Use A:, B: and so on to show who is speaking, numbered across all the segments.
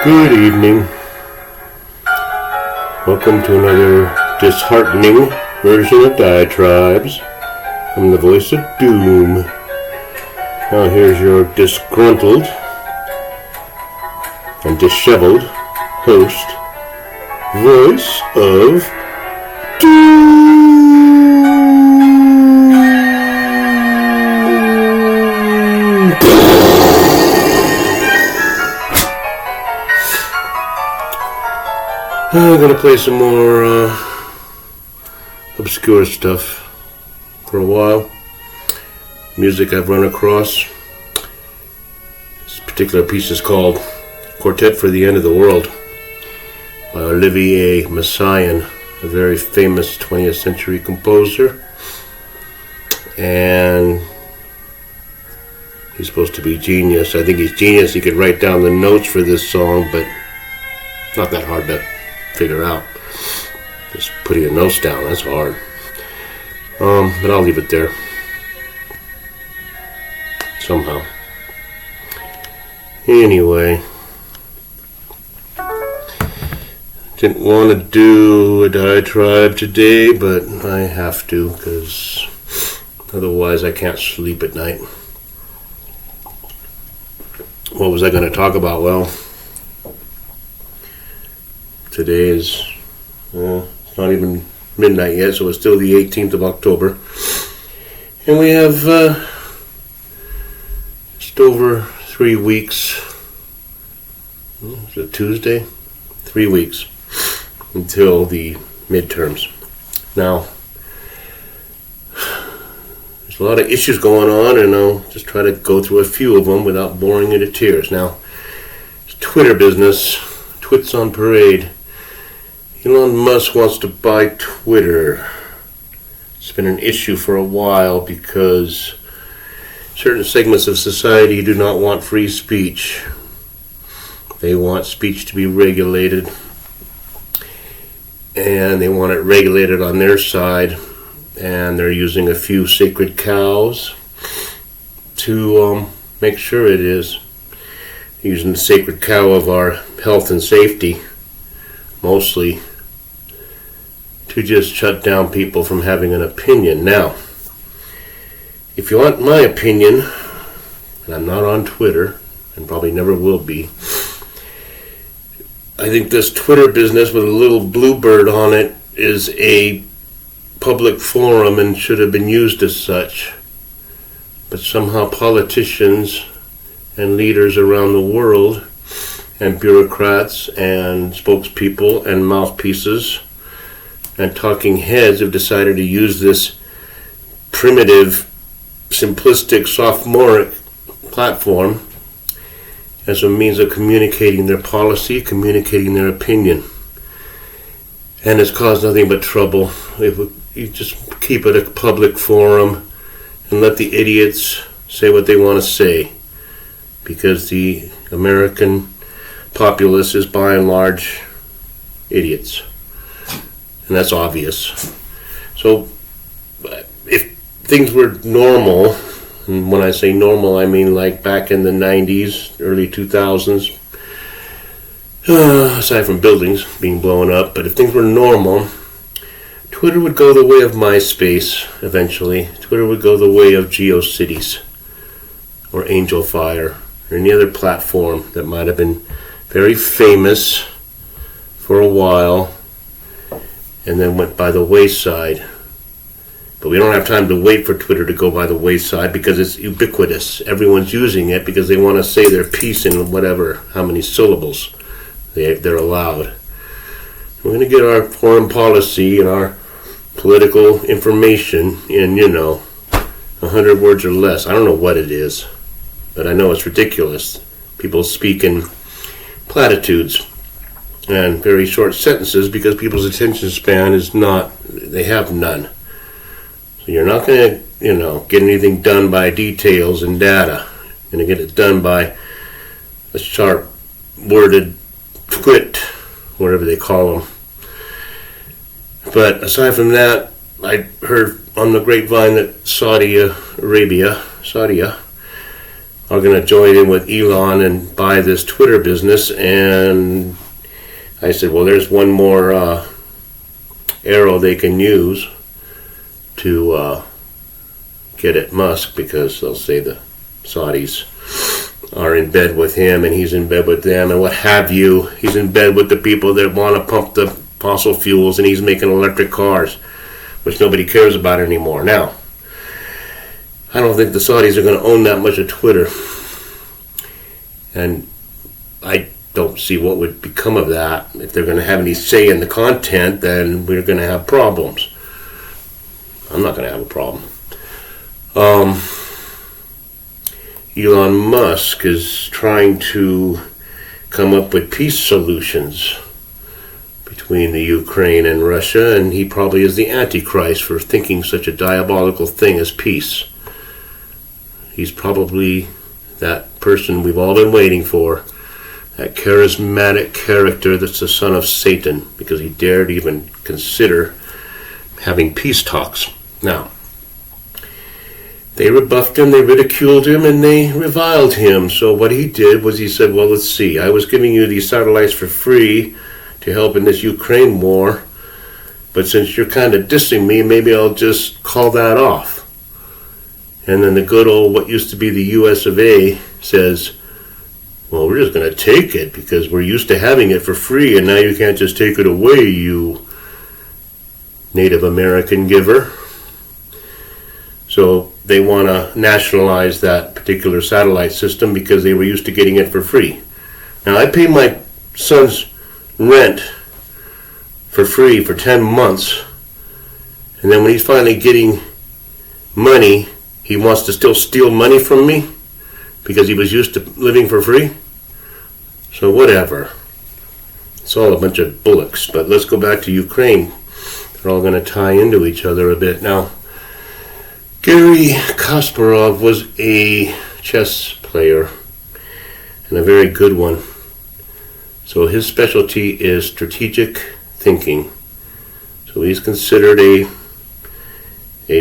A: Good evening. Welcome to another disheartening version of Diatribes from the voice of Doom. Now here's your disgruntled and disheveled host, voice of Doom. I'm going to play some more obscure stuff for a while. Music I've run across. This particular piece is called Quartet for the End of the World by Olivier Messiaen, a very famous 20th century composer. And he's supposed to be genius. I think he's genius. He could write down the notes for this song, but not that hard to figure out. Just putting the notes down, that's hard. But I'll leave it there. Somehow. Anyway. Didn't want to do a diatribe today, but I have to, because otherwise I can't sleep at night. What was I going to talk about? Well, today is, it's not even midnight yet, so it's still the 18th of October. And we have just over 3 weeks, is it Tuesday? 3 weeks until the midterms. Now, there's a lot of issues going on, and I'll just try to go through a few of them without boring you to tears. Now, it's Twitter business, Twits on parade. Elon Musk wants to buy Twitter. It's been an issue for a while because certain segments of society do not want free speech. They want speech to be regulated, and they want it regulated on their side, and they're using a few sacred cows to make sure it is. They're using the sacred cow of our health and safety, mostly, to just shut down people from having an opinion. Now, if you want my opinion, and I'm not on Twitter, and probably never will be, I think this Twitter business with a little bluebird on it is a public forum and should have been used as such. But somehow politicians and leaders around the world and bureaucrats and spokespeople and mouthpieces and talking heads have decided to use this primitive, simplistic, sophomoric platform as a means of communicating their policy, communicating their opinion. And it's caused nothing but trouble. If you just keep it a public forum and let the idiots say what they want to say, because the American populace is by and large idiots. And that's obvious. So if things were normal, and when I say normal I mean like back in the 90s, early 2000s, aside from buildings being blown up, but if things were normal, Twitter would go the way of MySpace eventually. Twitter would go the way of GeoCities or Angel Fire or any other platform that might have been very famous for a while and then went by the wayside. But we don't have time to wait for Twitter to go by the wayside because it's ubiquitous. Everyone's using it because they want to say their piece in whatever, how many syllables they're allowed. We're going to get our foreign policy and our political information in, 100 words or less. I don't know what it is, but I know it's ridiculous. People speak in platitudes and very short sentences because people's attention span is not, they have none. So you're not going to, get anything done by details and data. You're going to get it done by a sharp worded twit, whatever they call them. But aside from that, I heard on the grapevine that Saudi Arabia are going to join in with Elon and buy this Twitter business. And I said, well, there's one more arrow they can use to get at Musk, because they'll say the Saudis are in bed with him and he's in bed with them and what have you. He's in bed with the people that want to pump the fossil fuels, and he's making electric cars, which nobody cares about anymore. Now, I don't think the Saudis are going to own that much of Twitter, and I don't see what would become of that. If they're going to have any say in the content, then we're going to have problems. I'm not going to have a problem. Elon Musk is trying to come up with peace solutions between the Ukraine and Russia, and he probably is the Antichrist for thinking such a diabolical thing as peace. He's probably that person we've all been waiting for, that charismatic character that's the son of Satan, because he dared even consider having peace talks. Now, they rebuffed him, they ridiculed him, and they reviled him. So what he did was he said, well, let's see, I was giving you these satellites for free to help in this Ukraine war, but since you're kind of dissing me, maybe I'll just call that off. And then the good old, what used to be the US of A, says, well, we're just going to take it because we're used to having it for free, and now you can't just take it away, you Native American giver. So they want to nationalize that particular satellite system because they were used to getting it for free. Now, I pay my son's rent for free for 10 months, and then when he's finally getting money, he wants to still steal money from me because he was used to living for free. So whatever. It's all a bunch of bullocks. But let's go back to Ukraine. They're all going to tie into each other a bit. Now, Garry Kasparov was a chess player, and a very good one. So his specialty is strategic thinking. So he's considered a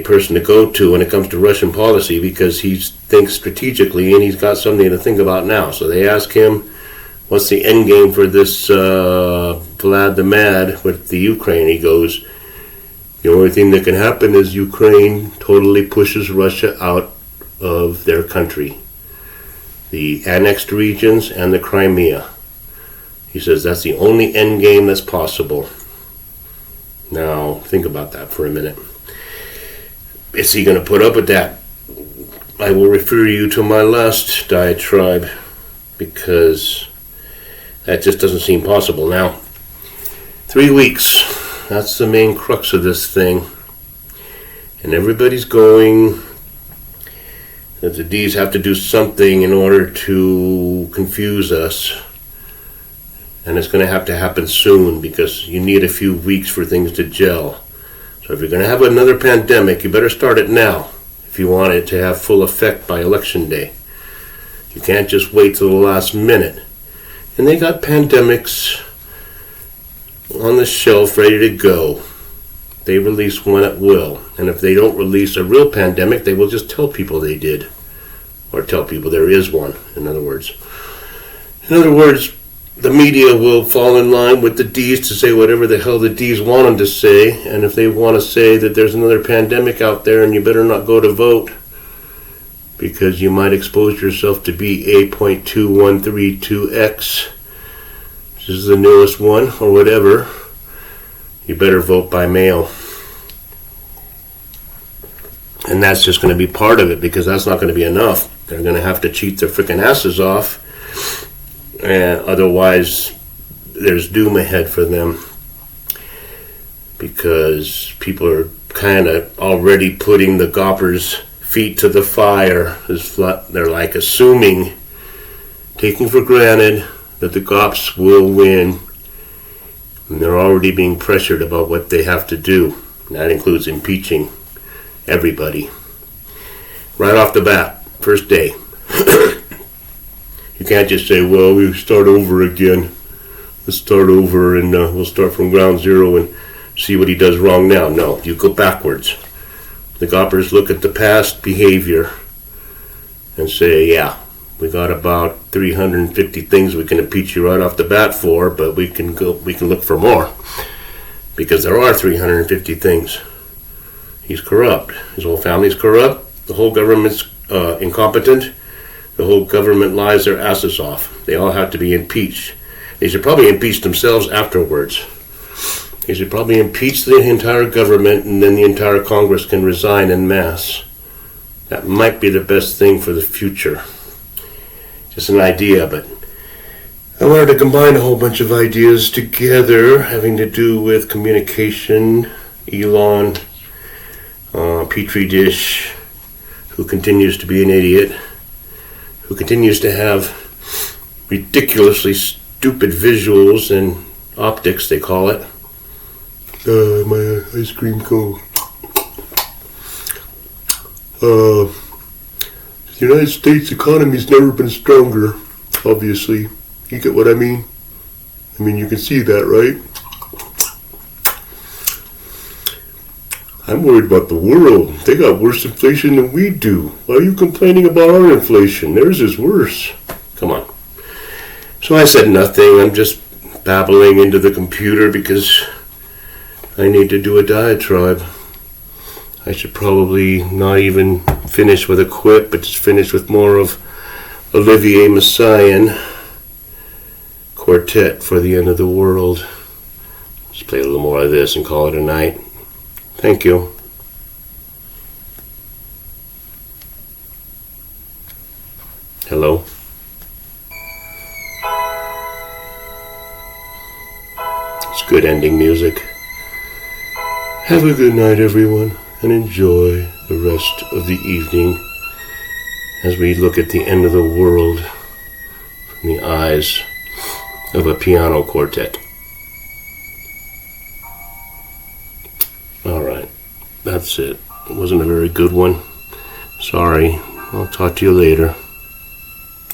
A: person to go to when it comes to Russian policy, because he thinks strategically and he's got something to think about now. So they ask him, what's the end game for this Vlad the Mad with the Ukraine? He goes, the only thing that can happen is Ukraine totally pushes Russia out of their country, the annexed regions and the Crimea. He says that's the only end game that's possible. Now, think about that for a minute. Is he going to put up with that? I will refer you to my last diatribe, because that just doesn't seem possible. Now, 3 weeks, that's the main crux of this thing. And everybody's going that the D's have to do something in order to confuse us. And it's going to happen soon, because you need a few weeks for things to gel. So if you're going to have another pandemic, you better start it now if you want it to have full effect by election day. You can't just wait till the last minute. And they got pandemics on the shelf ready to go. They release one at will. And if they don't release a real pandemic, they will just tell people they did. Or tell people there is one, in other words. The media will fall in line with the D's to say whatever the hell the D's want them to say. And if they want to say that there's another pandemic out there and you better not go to vote because you might expose yourself to BA.2132X, which is the newest one, or whatever, you better vote by mail. And that's just going to be part of it, because that's not going to be enough. They're going to have to cheat their freaking asses off. And otherwise, there's doom ahead for them, because people are kind of already putting the goppers' feet to the fire. They're like assuming, taking for granted that the gops will win, and they're already being pressured about what they have to do. And that includes impeaching everybody right off the bat, first day. You can't just say, well, we start over again. Let's start over and we'll start from ground zero and see what he does wrong now. No, you go backwards. The goppers look at the past behavior and say, yeah, We got about 350 things we can impeach you right off the bat for, but we can look for more. Because there are 350 things. He's corrupt. His whole family's corrupt. The whole government's incompetent. The whole government lies their asses off. They all have to be impeached. They should probably impeach themselves afterwards. They should probably impeach the entire government, and then the entire Congress can resign en masse. That might be the best thing for the future. Just an idea, but I wanted to combine a whole bunch of ideas together having to do with communication, Elon, Petri dish, who continues to be an idiot, who continues to have ridiculously stupid visuals and optics, they call it. My ice cream cone. The United States economy's never been stronger, obviously. You get what I mean? I mean, you can see that, right? I'm worried about the world. They got worse inflation than we do. Why are you complaining about our inflation? Theirs is worse. Come on. So I said nothing. I'm just babbling into the computer because I need to do a diatribe. I should probably not even finish with a quip, but just finish with more of Olivier Messiaen quartet for the end of the world. Just play a little more of this and call it a night. Thank you. Hello? It's good ending music. Have a good night, everyone, and enjoy the rest of the evening as we look at the end of the world from the eyes of a piano quartet. Alright, that's it. It wasn't a very good one. Sorry. I'll talk to you later.